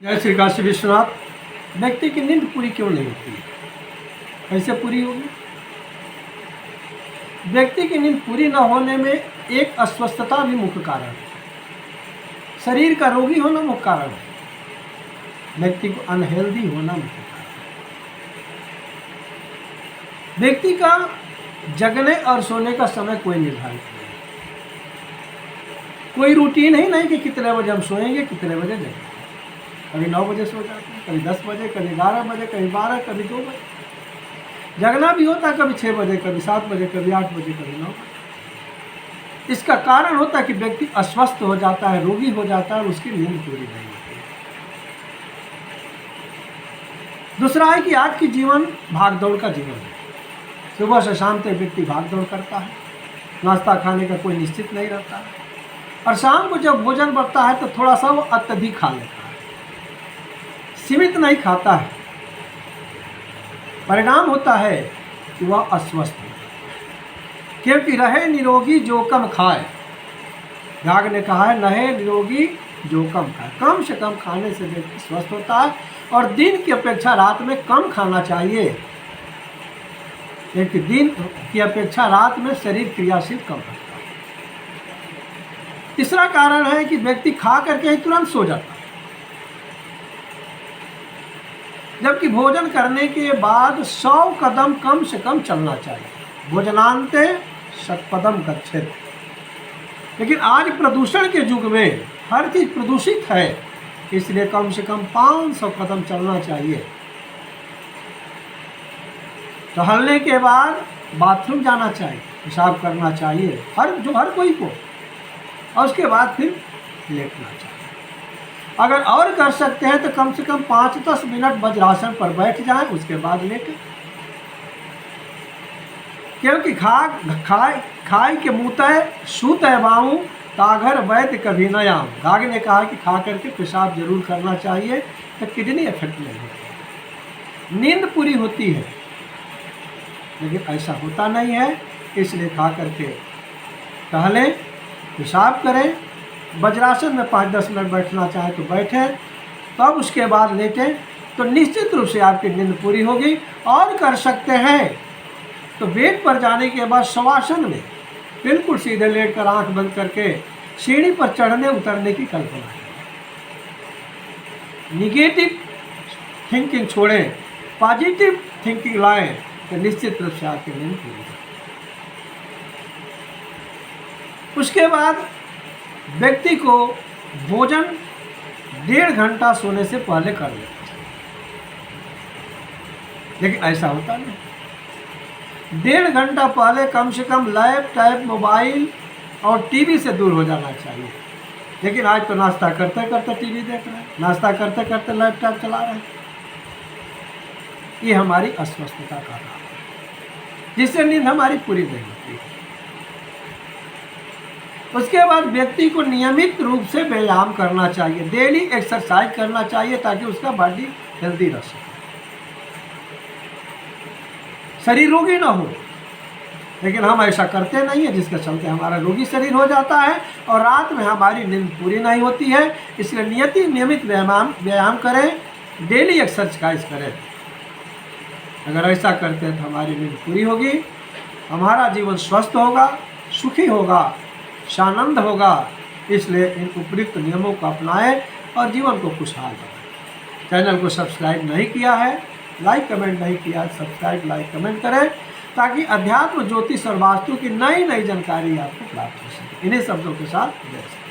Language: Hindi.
जय श्री काशी विश्वनाथ। व्यक्ति की नींद पूरी क्यों नहीं होती है? कैसे पूरी होगी? व्यक्ति की नींद पूरी न होने में एक अस्वस्थता भी मुख्य कारण है। शरीर का रोगी होना मुख्य कारण है। व्यक्ति को अनहेल्दी होना मुख्य कारण है। व्यक्ति का जगने और सोने का समय कोई निर्धारित नहीं, कोई रूटीन ही नहीं कि कितने बजे हम सोएंगे, कितने बजे जगेंगे। कभी 9 बजे सो जाते हैं, कभी 10 बजे, कभी 11 बजे, कभी 12, कभी 2 बजे। जगना भी होता है, कभी 6 बजे, कभी 7 बजे, कभी 8 बजे, कभी 9 बजे। इसका कारण होता है कि व्यक्ति अस्वस्थ हो जाता है, रोगी हो जाता है और उसकी नींद पूरी नहीं होती है। दूसरा है कि आज की जीवन भागदौड़ का जीवन है। सुबह से शाम तक व्यक्ति भागदौड़ करता है, नाश्ता खाने का कोई निश्चित नहीं रहता है, और शाम को जब भोजन बढ़ता है तो थोड़ा सा वो अत्यधिक खा लेता है, सीमित नहीं खाता है। परिणाम होता है कि वह अस्वस्थ है, क्योंकि रहे निरोगी जो कम खाए। याग ने कहा है, रहे निरोगी जो कम खाए। कम से कम खाने से व्यक्ति स्वस्थ होता है और दिन की अपेक्षा रात में कम खाना चाहिए, क्योंकि दिन की अपेक्षा रात में शरीर क्रियाशील कम होता है। तीसरा कारण है कि व्यक्ति खा करके ही तुरंत सो जाता है, जबकि भोजन करने के बाद 100 कदम कम से कम चलना चाहिए। भोजनांते शतपदम गच्छेत्। लेकिन आज प्रदूषण के युग में हर चीज़ प्रदूषित है, इसलिए कम से कम 500 कदम चलना चाहिए। टहलने के बाद बाथरूम जाना चाहिए, पेशाब करना चाहिए, हर कोई को, और उसके बाद फिर लेटना चाहिए। अगर और कर सकते हैं तो कम से कम 5-10 मिनट वज्रासन पर बैठ जाएं, उसके बाद लेटें। क्योंकि खाई के मुँह सूत है बाऊँ, ताघर वैद्य कभी न आम। गाग ने कहा कि खा करके पेशाब जरूर करना चाहिए, तो किडनी इफेक्ट नहीं होती, नींद पूरी होती है। लेकिन ऐसा होता नहीं है, इसलिए खा करके टहलें, पेशाब करें, वज्रासन में 5-10 मिनट बैठना चाहे तो बैठें, तब उसके बाद लेटें, तो निश्चित रूप से आपकी नींद पूरी होगी। और कर सकते हैं तो बेड पर जाने के बाद शवासन में बिल्कुल सीधे लेटकर आंख बंद करके सीढ़ी पर चढ़ने उतरने की कल्पना करें। निगेटिव थिंकिंग छोड़ें, पॉजिटिव थिंकिंग लाएं, तो निश्चित रूप से आपकी नींद पूरी होगी। उसके बाद व्यक्ति को भोजन 1.5 घंटा सोने से पहले कर लेना चाहिए, लेकिन ऐसा होता नहीं। 1.5 घंटा पहले कम से कम लैपटॉप, मोबाइल और टीवी से दूर हो जाना चाहिए। लेकिन आज तो नाश्ता करते करते टीवी देख रहे हैं, नाश्ता करते करते लैपटॉप चला रहे हैं। ये हमारी अस्वस्थता का कारण है, जिससे नींद हमारी पूरी नहीं होती है। उसके बाद व्यक्ति को नियमित रूप से व्यायाम करना चाहिए, डेली एक्सरसाइज करना चाहिए, ताकि उसका बॉडी हेल्दी रह सके, शरीर रोगी ना हो। लेकिन हम ऐसा करते नहीं है, जिसके चलते हमारा रोगी शरीर हो जाता है और रात में हमारी नींद पूरी नहीं होती है। इसलिए नियमित व्यायाम करें, डेली एक्सरसाइज करें। अगर ऐसा करते हैं तो हमारी नींद पूरी होगी, हमारा जीवन स्वस्थ होगा, सुखी होगा, शानंद होगा। इसलिए इन उपयुक्त नियमों को अपनाएं और जीवन को खुशहाल बनाएं। चैनल को सब्सक्राइब नहीं किया है, लाइक कमेंट नहीं किया है, सब्सक्राइब लाइक कमेंट करें, ताकि अध्यात्म, ज्योतिष और वास्तु की नई नई जानकारी आपको प्राप्त हो सके। इन्हीं शब्दों के साथ जय श्री।